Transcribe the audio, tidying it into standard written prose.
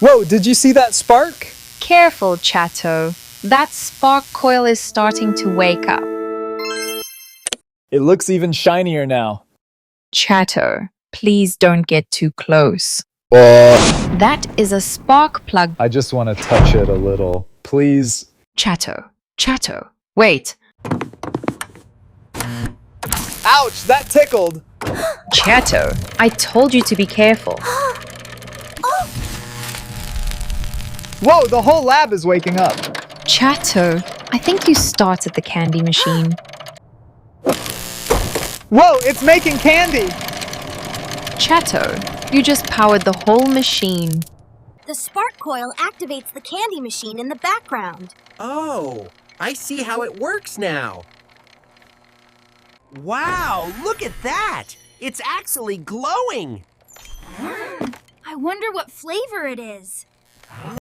Whoa, did you see that spark? Careful, Chatto. That spark coil is starting to wake up. It looks even shinier now. Chatto, please don't get too close. Oh, That is a spark plug. I just want to touch it a little. Please. Chatto, wait. Ouch, that tickled. Chatto, I told you to be careful. Whoa, the whole lab is waking up. Chatto, I think you started the candy machine. Whoa, it's making candy. Chatto, you just powered the whole machine. The spark coil activates the candy machine in the background. Oh, I see how it works now. Wow, look at that! It's actually glowing! I wonder what flavor it is.